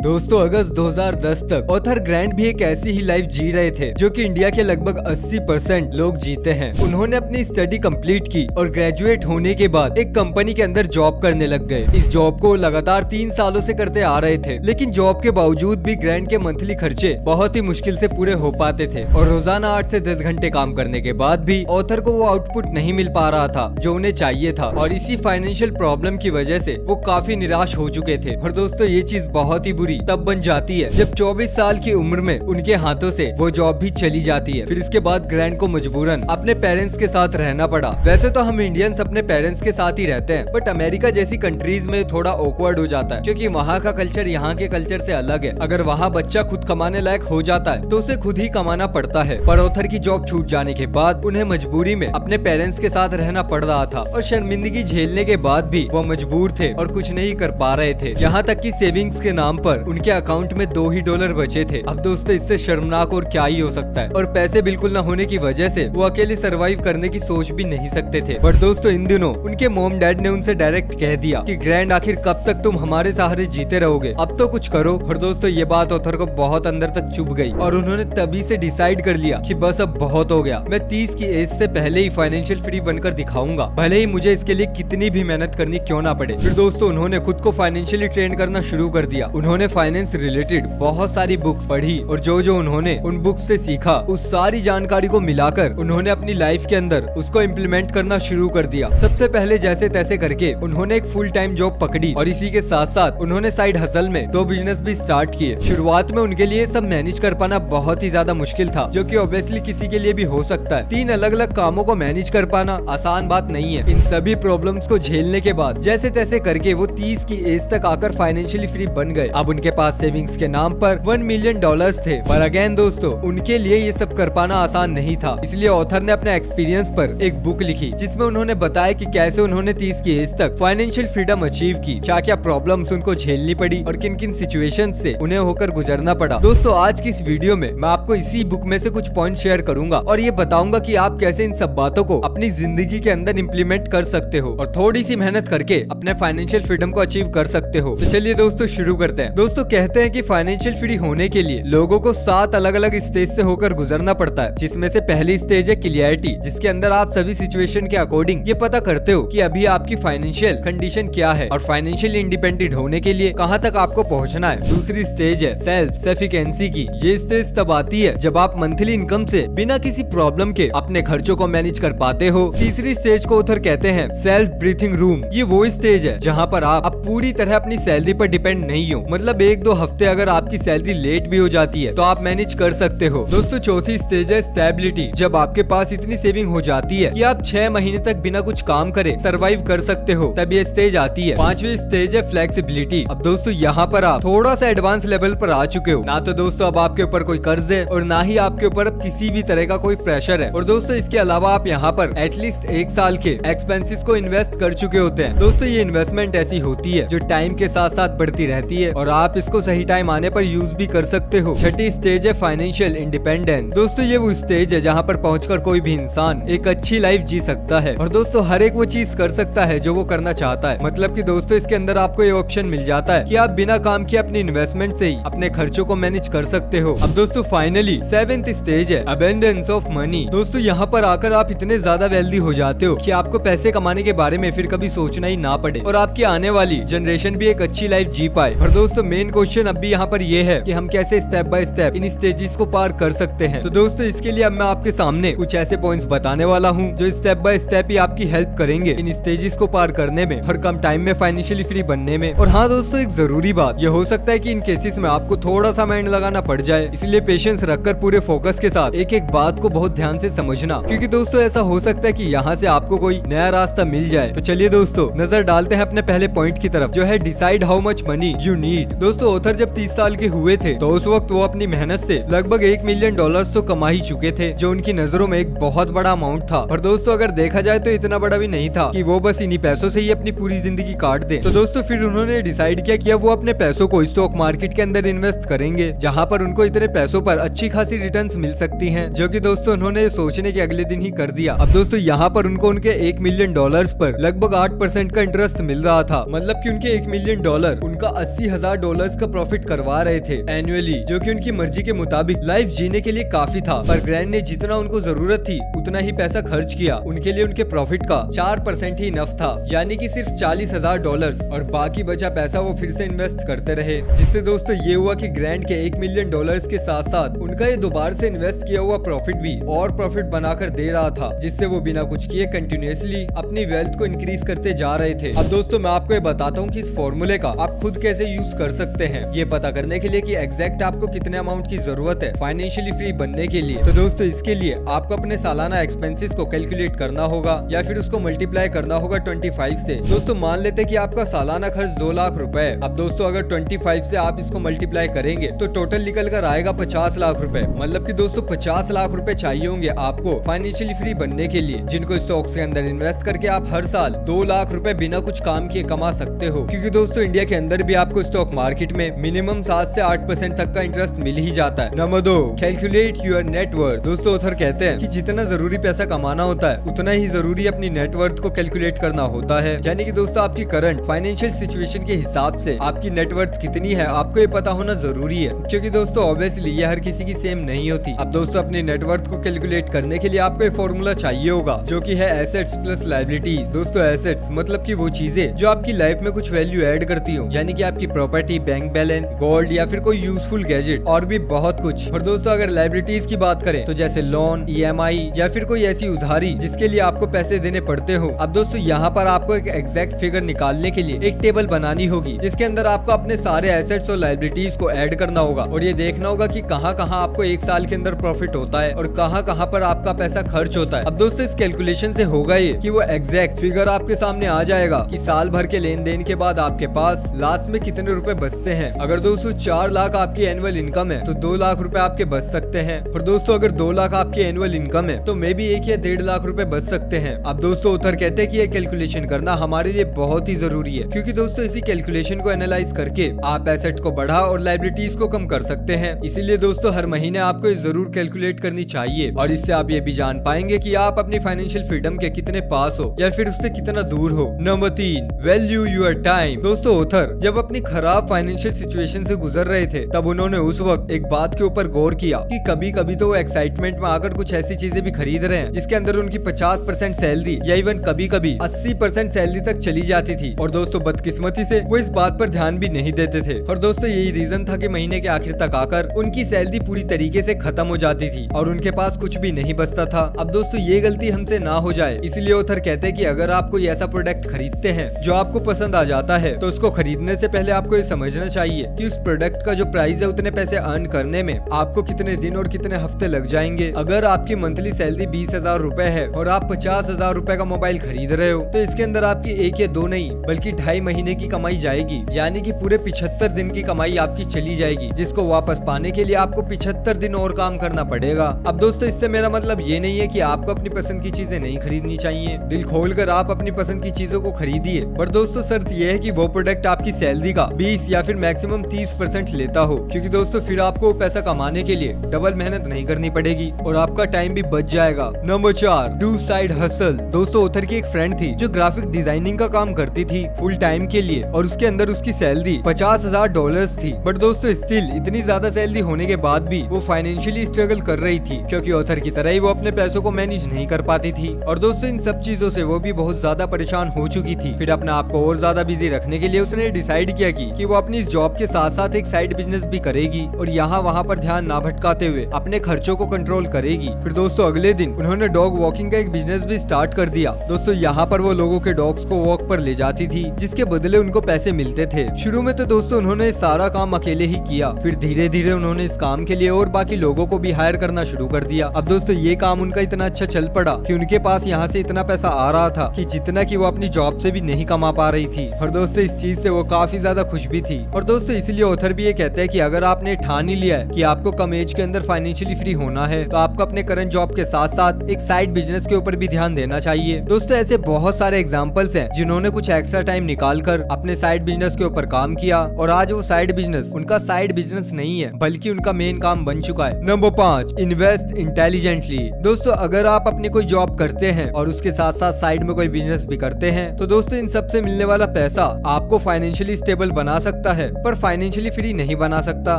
दोस्तों अगस्त 2010 तक author Grand भी एक ऐसी ही लाइफ जी रहे थे जो कि इंडिया के लगभग 80% लोग जीते हैं। उन्होंने अपनी स्टडी कंप्लीट की और ग्रेजुएट होने के बाद एक कंपनी के अंदर जॉब करने लग गए। इस जॉब को लगातार 3 सालों से करते आ रहे थे, लेकिन जॉब के बावजूद भी ग्रैंट के मंथली खर्चे बहुत ही मुश्किल से पूरे हो पाते थे और रोजाना 8 से 10 घंटे काम करने के बाद भी ऑथर को वो आउटपुट नहीं मिल पा रहा था जो उन्हें चाहिए था और इसी फाइनेंशियल प्रॉब्लम की वजह से वो काफी निराश हो चुके थे। और दोस्तों ये चीज बहुत ही बुरी तब बन जाती है जब 24 साल की उम्र में उनके हाथों से वो जॉब भी चली जाती है। फिर इसके बाद ग्रैंट को मजबूरन अपने पेरेंट्स के साथ रहना पड़ा। वैसे तो हम इंडियंस अपने पेरेंट्स के साथ ही रहते हैं, बट अमेरिका जैसी कंट्रीज में थोड़ा ऑकवर्ड हो जाता है क्योंकि वहाँ का कल्चर यहाँ के कल्चर से अलग है। अगर वहाँ बच्चा खुद कमाने लायक हो जाता है तो उसे खुद ही कमाना पड़ता है। पर ऑथर की जॉब छूट जाने के बाद उन्हें मजबूरी में अपने पेरेंट्स के साथ रहना पड़ रहा था और शर्मिंदगी झेलने के बाद भी वो मजबूर थे और कुछ नहीं कर पा रहे थे। यहाँ तक कि सेविंग्स के नाम पर उनके अकाउंट में $2 बचे थे। अब दोस्तों इससे शर्मनाक और क्या ही हो सकता है। और पैसे बिल्कुल न होने की वजह से वो अकेले सरवाइव करने की सोच भी नहीं सकते थे। पर दोस्तों इन दिनों उनके मॉम डैड ने उनसे डायरेक्ट कह दिया कि ग्रैंड आखिर कब तक तुम हमारे सहारे जीते रहोगे, अब तो कुछ करो। और दोस्तों ये बात ऑथर को बहुत अंदर तक चुभ गई और उन्होंने तभी से डिसाइड कर लिया कि बस अब बहुत हो गया, मैं 30 की एज से पहले ही फाइनेंशियल फ्री बनकर दिखाऊंगा, भले ही मुझे इसके लिए कितनी भी मेहनत करनी क्यों ना पड़े। फिर दोस्तों उन्होंने खुद को फाइनेंशियली ट्रेन करना शुरू कर दिया। उन्होंने फाइनेंस रिलेटेड बहुत सारी बुक्स पढ़ी और जो जो उन्होंने उन बुक्स से सीखा उस सारी जानकारी को मिलाकर उन्होंने अपनी लाइफ के अंदर उसको इम्प्लीमेंट करना शुरू कर दिया। सबसे पहले जैसे तैसे करके उन्होंने एक फुल टाइम जॉब पकड़ी और इसी के साथ साथ उन्होंने साइड हसल में 2 बिजनेस भी स्टार्ट किए। शुरुआत में उनके लिए सब मैनेज कर पाना बहुत ही ज्यादा मुश्किल था, जो कि ऑब्वियसली किसी के लिए भी हो सकता है। 3 अलग अलग कामों को मैनेज कर पाना आसान बात नहीं है। इन सभी प्रॉब्लम्स को झेलने के बाद जैसे तैसे करके वो 30 की एज तक आकर फाइनेंशियली फ्री बन गए। अब उनके पास सेविंग्स के नाम पर $1 मिलियन थे। पर अगेन दोस्तों उनके लिए ये सब कर पाना आसान नहीं था, इसलिए ऑथर ने अपने एक्सपीरियंस पर एक बुक लिखी जिसमें उन्होंने बताया कि कैसे उन्होंने 30 की एज तक फाइनेंशियल फ्रीडम अचीव की, क्या क्या प्रॉब्लम्स उनको झेलनी पड़ी और किन किन सिचुएशंस से उन्हें होकर गुजरना पड़ा। दोस्तों आज की इस वीडियो में मैं आपको इसी बुक में से कुछ पॉइंट शेयर करूंगा और ये बताऊंगा कि आप कैसे इन सब बातों को अपनी जिंदगी के अंदर इम्प्लीमेंट कर सकते हो और थोड़ी सी मेहनत करके अपने फाइनेंशियल फ्रीडम को अचीव कर सकते हो। तो चलिए दोस्तों शुरू करते हैं। दोस्तों कहते हैं कि फाइनेंशियल फ्री होने के लिए लोगों को 7 अलग अलग स्टेज से होकर गुजरना पड़ता है, जिसमें से पहली स्टेज है क्लियरिटी, जिसके अंदर आप सभी सिचुएशन के अकॉर्डिंग ये पता करते हो कि अभी आपकी फाइनेंशियल कंडीशन क्या है और फाइनेंशियली इंडिपेंडेंट होने के लिए कहां तक आपको पहुंचना है। दूसरी स्टेज है सेल्फ सफिशिएंसी की। ये स्टेज तब आती है जब आप मंथली इनकम से बिना किसी प्रॉब्लम के अपने खर्चों को मैनेज कर पाते हो। तीसरी स्टेज को ऑथर कहते हैं सेल्फ ब्रीथिंग रूम। ये वो स्टेज है जहाँ पर आप पूरी तरह अपनी सैलरी पर डिपेंड नहीं हो, मतलब 1-2 हफ्ते अगर आपकी सैलरी लेट भी हो जाती है तो आप मैनेज कर सकते हो। दोस्तों चौथी स्टेज है स्टेबिलिटी, जब आपके पास इतनी सेविंग हो जाती है कि आप 6 महीने तक बिना कुछ काम करे सरवाइव कर सकते हो, तब ये स्टेज आती है। 5वीं स्टेज है फ्लेक्सिबिलिटी। अब दोस्तों यहाँ पर आप थोड़ा सा एडवांस लेवल पर आ चुके हो, ना तो दोस्तों अब आपके ऊपर कोई कर्ज है और ना ही आपके ऊपर अब किसी भी तरह का कोई प्रेशर है। और दोस्तों इसके अलावा आप यहाँ पर एटलीस्ट 1 साल के एक्सपेंसेस को इन्वेस्ट कर चुके होते हैं। दोस्तों ये इन्वेस्टमेंट ऐसी होती है जो टाइम के साथ साथ बढ़ती रहती है और आप इसको सही टाइम आने पर यूज भी कर सकते हो। छठी स्टेज है फाइनेंशियल इंडिपेंडेंस। दोस्तों ये वो स्टेज है जहाँ पर पहुंचकर कोई भी इंसान एक अच्छी लाइफ जी सकता है और दोस्तों हर एक वो चीज कर सकता है जो वो करना चाहता है। मतलब कि दोस्तों इसके अंदर आपको ये ऑप्शन मिल जाता है कि आप बिना काम किए अपनी इन्वेस्टमेंट से ही अपने खर्चों को मैनेज कर सकते हो। अब दोस्तों फाइनली 7th स्टेज है अबेंडेंस ऑफ मनी। दोस्तों यहाँ पर आकर आप इतने ज्यादा वेल्दी हो जाते हो कि आपको पैसे कमाने के बारे में फिर कभी सोचना ही ना पड़े और आपकी आने वाली जनरेशन भी एक अच्छी लाइफ जी पाए। और दोस्तों मेन क्वेश्चन अब भी यहाँ पर ये है कि हम कैसे step by step in stages को पार कर सकते हैं। तो दोस्तों इसके लिए अब मैं आपके सामने कुछ ऐसे पॉइंट्स बताने वाला हूँ जो स्टेप बाय स्टेप ही आपकी हेल्प करेंगे इन स्टेजेस को पार करने में और कम टाइम में फाइनेंशियली फ्री बनने में। और हाँ दोस्तों एक जरूरी बात, ये हो सकता है कि इन केसेस में आपको थोड़ा सा माइंड लगाना पड़ जाए, इसलिए पेशेंस रखकर पूरे फोकस के साथ एक एक बात को बहुत ध्यान से समझना, क्योंकि दोस्तों ऐसा हो सकता है कि यहाँ से आपको कोई नया रास्ता मिल जाए। तो चलिए दोस्तों नजर डालते हैं अपने पहले पॉइंट की तरफ, जो है decide how much money you need. दोस्तों ऑथर जब 30 साल के हुए थे तो उस वक्त वो अपनी मेहनत से लगभग $1 मिलियन तो कमा ही चुके थे, जो उनकी नजरों में एक बहुत बड़ा अमाउंट था। और दोस्तों अगर देखा जाए तो इतना बड़ा भी नहीं था कि वो बस इन्हीं पैसों से ही अपनी पूरी जिंदगी काट दे। तो दोस्तों फिर उन्होंने डिसाइड किया कि अब वो अपने पैसों को स्टॉक मार्केट के अंदर इन्वेस्ट करेंगे, जहाँ पर उनको इतने पैसों पर अच्छी खासी रिटर्न्स मिल सकती हैं, जो कि दोस्तों उन्होंने सोचने के अगले दिन ही कर दिया। अब दोस्तों यहाँ पर उनको उनके $1 मिलियन पर लगभग 8% का इंटरेस्ट मिल रहा था, मतलब कि उनके $1 मिलियन उनका $80,000 $1 का प्रॉफिट करवा रहे थे एनुअली, जो कि उनकी मर्जी के मुताबिक लाइफ जीने के लिए काफी था। पर ग्रैंड ने जितना उनको जरूरत थी उतना ही पैसा खर्च किया। उनके लिए उनके प्रॉफिट का 4% ही इनफ था, यानी कि सिर्फ $40,000, और बाकी बचा पैसा वो फिर से इन्वेस्ट करते रहे। जिससे दोस्तों ये हुआ कि ग्रैंड के $1 मिलियन के साथ साथ उनका ये दोबारा से इन्वेस्ट किया हुआ प्रॉफिट भी और प्रॉफिट बनाकर दे रहा था, जिससे वो बिना कुछ किए कंटिन्यूअसली अपनी वेल्थ को इंक्रीज करते जा रहे थे। अब दोस्तों मैं आपको ये बताता हूँ कि इस फॉर्मूले का आप खुद कैसे यूज कर सकते हैं, ये पता करने के लिए कि एग्जैक्ट आपको कितने अमाउंट की जरूरत है फाइनेंशियली फ्री बनने के लिए। तो दोस्तों इसके लिए आपको अपने सालाना एक्सपेंसेस को कैलकुलेट करना होगा या फिर उसको मल्टीप्लाई करना होगा 25 से। दोस्तों मान लेते हैं कि आपका सालाना खर्च 2 लाख रुपए। अब दोस्तों अगर 25 से आप इसको मल्टीप्लाई करेंगे तो टोटल निकल कर आएगा 50 लाख रुपए। मतलब कि दोस्तों 50 लाख रुपए चाहिए होंगे आपको फाइनेंशियली फ्री बनने के लिए, जिनको स्टॉक्स के अंदर इन्वेस्ट करके आप हर साल 2 लाख रुपए बिना कुछ काम किए कमा सकते हो। क्योंकि दोस्तों इंडिया के अंदर भी आपको स्टॉक मार्केट में मिनिमम 7 से 8% तक का इंटरेस्ट मिल ही जाता है। Number 2, calculate your net worth. दोस्तों ऑथर कहते हैं कि जितना जरूरी पैसा कमाना होता है उतना ही जरूरी अपनी नेटवर्थ को कैलकुलेट करना होता है। यानी कि दोस्तों आपकी करंट फाइनेंशियल सिचुएशन के हिसाब से आपकी नेटवर्थ कितनी है आपको ये पता होना जरूरी है, क्योंकि दोस्तों ऑब्वियसली ये हर किसी की सेम नहीं होती। अब दोस्तों अपनी नेटवर्थ को कैलकुलेट करने के लिए आपको एक फॉर्मूला चाहिए होगा, जो कि है एसेट्स प्लस लायबिलिटीज। दोस्तों एसेट्स मतलब कि वो चीजें जो आपकी लाइफ में कुछ वैल्यू ऐड करती हो, यानी कि आपकी प्रॉपर्टी, बैंक बैलेंस, गोल्ड या फिर कोई यूजफुल गैजेट और भी बहुत कुछ। और दोस्तों अगर लायबिलिटीज की बात करें तो जैसे लोन, EMI या फिर कोई ऐसी उधारी जिसके लिए आपको पैसे देने पड़ते हो। अब दोस्तों यहाँ पर आपको एक एग्जैक्ट फिगर निकालने के लिए एक टेबल बनानी होगी, जिसके अंदर आपको अपने सारे एसेट्स और लायबिलिटीज को ऐड करना होगा और ये देखना होगा कि कहाँ कहाँ आपको एक साल के अंदर प्रॉफिट होता है और कहाँ कहाँ पर आपका पैसा खर्च होता है। अब दोस्तों इस कैलकुलेशन से होगा ये कि वो एग्जैक्ट फिगर आपके सामने आ जाएगा कि साल भर के लेन देन के बाद आपके पास लास्ट में कितने रुपए बचते हैं। अगर दोस्तों 4 लाख आपकी एनुअल इनकम है तो 2 लाख रुपए आपके बच सकते हैं। और दोस्तों अगर 2 लाख आपकी एनुअल इनकम है तो मे भी 1 या 1.5 लाख रुपए बच सकते हैं। अब दोस्तों ऑथर कहते हैं कि ये कैलकुलेशन करना हमारे लिए बहुत ही जरूरी है, क्योंकि दोस्तों इसी कैलकुलेशन को एनालाइज करके आप एसेट को बढ़ा और लायबिलिटीज को कम कर सकते हैं। इसीलिए दोस्तों हर महीने आपको ये जरूर कैलकुलेट करनी चाहिए और इससे आप ये भी जान पाएंगे कि आप अपनी फाइनेंशियल फ्रीडम के कितने पास हो या फिर उससे कितना दूर हो। Number 3, value your time. दोस्तों ऑथर जब अपनी खराब फाइनेंशियल सिचुएशन से गुजर रहे थे तब उन्होंने उस वक्त एक बात के ऊपर गौर किया कि कभी कभी तो वो एक्साइटमेंट में आकर कुछ ऐसी चीजें भी खरीद रहे हैं जिसके अंदर उनकी 50% सैलरी या इवन कभी कभी 80% सैलरी तक चली जाती थी। और दोस्तों बदकिस्मती से वो इस बात पर ध्यान भी नहीं देते थे और दोस्तों यही रीजन था कि महीने के आखिर तक आकर उनकी सैलरी पूरी तरीके से खत्म हो जाती थी और उनके पास कुछ भी नहीं बचता था। अब दोस्तों ये गलती हमसे ना हो जाए, इसलिए ऑथर कहते हैं कि अगर आप कोई ऐसा प्रोडक्ट खरीदते हैं जो आपको पसंद आ जाता है तो उसको खरीदने से पहले आपको ये समझना चाहिए कि उस प्रोडक्ट का जो प्राइस है उतने पैसे अर्न करने में आपको कितने दिन और कितने हफ्ते लग जाएंगे। अगर आपकी मंथली सैलरी 20,000 रुपए है और आप 50,000 रुपए का मोबाइल खरीद रहे हो तो इसके अंदर आपकी 1 या 2 नहीं बल्कि 2.5 महीने की कमाई जाएगी, यानी कि पूरे 75 दिन की कमाई आपकी चली जाएगी, जिसको वापस पाने के लिए आपको 75 दिन और काम करना पड़ेगा। अब दोस्तों इससे मेरा मतलब ये नहीं है कि आपको अपनी पसंद की चीजें नहीं खरीदनी चाहिए, दिल खोलकर आप अपनी पसंद की चीजों को खरीदिए, पर दोस्तों शर्त यह है कि वो प्रोडक्ट आपकी सैलरी का 20 या फिर मैक्सिमम 30% लेता हो, क्योंकि दोस्तों फिर आपको पैसा कमाने के लिए डबल मेहनत नहीं करनी पड़ेगी और आपका टाइम भी बच जाएगा। Number 4, do side hustle. दोस्तों ऑथर की एक फ्रेंड थी जो ग्राफिक डिजाइनिंग का काम करती थी फुल टाइम के लिए और उसके अंदर उसकी सैलरी $50,000 थी। बट दोस्तों स्टिल इतनी ज्यादा सैलरी होने के बाद भी वो फाइनेंशियली स्ट्रगल कर रही थी, क्योंकि ऑथर की तरह ही वो अपने पैसों को मैनेज नहीं कर पाती थी और दोस्तों इन सब चीजों से वो भी बहुत ज्यादा परेशान हो चुकी थी। फिर अपने आप को और ज्यादा बिजी रखने के लिए उसने डिसाइड किया कि वो अपनी जॉब के साथ साथ एक साइड बिजनेस भी करेगी और यहाँ वहाँ पर ध्यान ना भटकाते हुए अपने खर्चों को कंट्रोल करेगी। फिर दोस्तों अगले दिन उन्होंने डॉग वॉकिंग का एक बिजनेस भी स्टार्ट कर दिया। दोस्तों यहाँ पर वो लोगों के डॉग्स को वॉक पर ले जाती थी, जिसके बदले उनको पैसे मिलते थे। शुरू में तो दोस्तों उन्होंने सारा काम अकेले ही किया, फिर धीरे धीरे उन्होंने इस काम के लिए और बाकी लोगों को भी हायर करना शुरू कर दिया। अब दोस्तों ये काम उनका इतना अच्छा चल पड़ा कि उनके पास यहाँ से इतना पैसा आ रहा था कि जितना कि वो अपनी जॉब से भी नहीं कमा पा रही थी। और दोस्तों इस चीज से वो काफी ज्यादा खुश भी थी। और दोस्तों इसलिए ऑथर भी ये कहते हैं कि अगर आपने ठान ही लिया है कि आपको कम एज के अंदर फाइनेंशियली फ्री होना है तो आपको अपने करंट जॉब के साथ साथ एक साइड बिजनेस के ऊपर भी ध्यान देना चाहिए। दोस्तों ऐसे बहुत सारे एग्जांपल्स हैं जिन्होंने कुछ एक्स्ट्रा टाइम निकाल कर अपने साइड बिजनेस के ऊपर काम किया और आज वो साइड बिजनेस उनका साइड बिजनेस नहीं है बल्कि उनका मेन काम बन चुका है। Number 5, invest intelligently. दोस्तों अगर आप अपनी कोई जॉब करते हैं और उसके साथ साथ साइड में कोई बिजनेस भी करते हैं तो दोस्तों इन सबसे मिलने वाला पैसा आपको फाइनेंशियली स्टेबल बना सकता सकता है पर फाइनेंशियली फ्री नहीं बना सकता।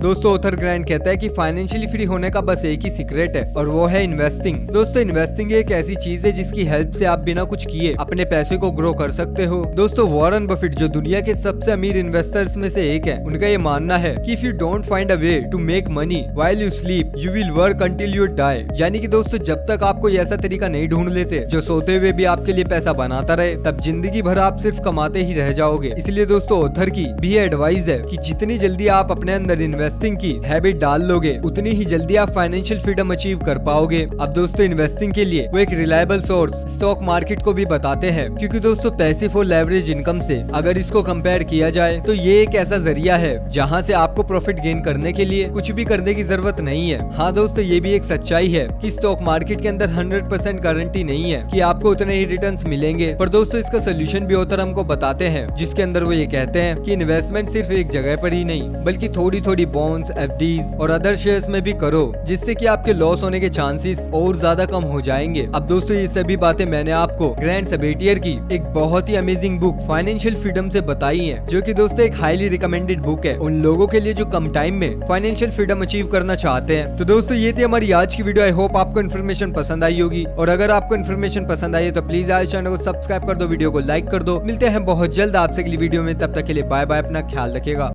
दोस्तों ऑथर ग्रैंट कहता है कि फाइनेंशियली फ्री होने का बस एक ही सीक्रेट है और वो है इन्वेस्टिंग। दोस्तों इन्वेस्टिंग एक ऐसी चीज है जिसकी हेल्प से आप बिना कुछ किए अपने पैसे को ग्रो कर सकते हो। दोस्तों वॉरेन बफेट जो दुनिया के सबसे अमीर इन्वेस्टर्स में से एक है, उनका ये मानना है कि if you don't find a way to make money while you sleep you will work until you die. यानी कि दोस्तों जब तक आप कोई ऐसा तरीका नहीं ढूंढ लेते जो सोते हुए भी आपके लिए पैसा बनाता रहे, तब जिंदगी भर आप सिर्फ कमाते ही रह जाओगे। इसलिए दोस्तों ऑथर की भी एडवाइस है कि जितनी जल्दी आप अपने अंदर इन्वेस्टिंग की हैबिट डाल लोगे उतनी ही जल्दी आप फाइनेंशियल फ्रीडम अचीव कर पाओगे। अब दोस्तों इन्वेस्टिंग के लिए वो एक रिलायबल सोर्स स्टॉक मार्केट को भी बताते हैं, क्योंकि दोस्तों पैसिव और लेवरेज इनकम से अगर इसको कंपेयर किया जाए तो ये एक ऐसा जरिया है जहाँ से आपको प्रॉफिट गेन करने के लिए कुछ भी करने की जरूरत नहीं है। हाँ दोस्तों ये भी एक सच्चाई है कि स्टॉक मार्केट के अंदर 100% गारंटी नहीं है कि आपको उतने ही रिटर्न्स मिलेंगे, पर दोस्तों इसका सोल्यूशन भी ऑथर हमको बताते हैं, जिसके अंदर वो ये कहते हैं कि इन्वेस्टमेंट सिर्फ एक जगह पर ही नहीं बल्कि थोड़ी थोड़ी बॉन्ड्स, एफडीज और अदर शेयर्स में भी करो, जिससे कि आपके लॉस होने के चांसेस और ज्यादा कम हो जाएंगे। अब दोस्तों ये सभी बातें मैंने आपको ग्रैंट सबेटियर की एक बहुत ही अमेजिंग बुक फाइनेंशियल फ्रीडम से बताई है, जो कि दोस्तों एक हाईली रिकमेंडेड बुक है उन लोगों के लिए जो कम टाइम में फाइनेंशियल फ्रीडम अचीव करना चाहते हैं। तो दोस्तों ये थी हमारी आज की वीडियो। आई होप आपको इन्फॉर्मेशन पसंद आई होगी, और अगर आपको इन्फॉर्मेशन पसंद आई है तो प्लीज आज चैनल को सब्सक्राइब कर दो, वीडियो को लाइक कर दो। मिलते हैं बहुत जल्द आपसे अगली वीडियो में, तब तक के लिए बाय बाय, अपना ख्याल रखिएगा।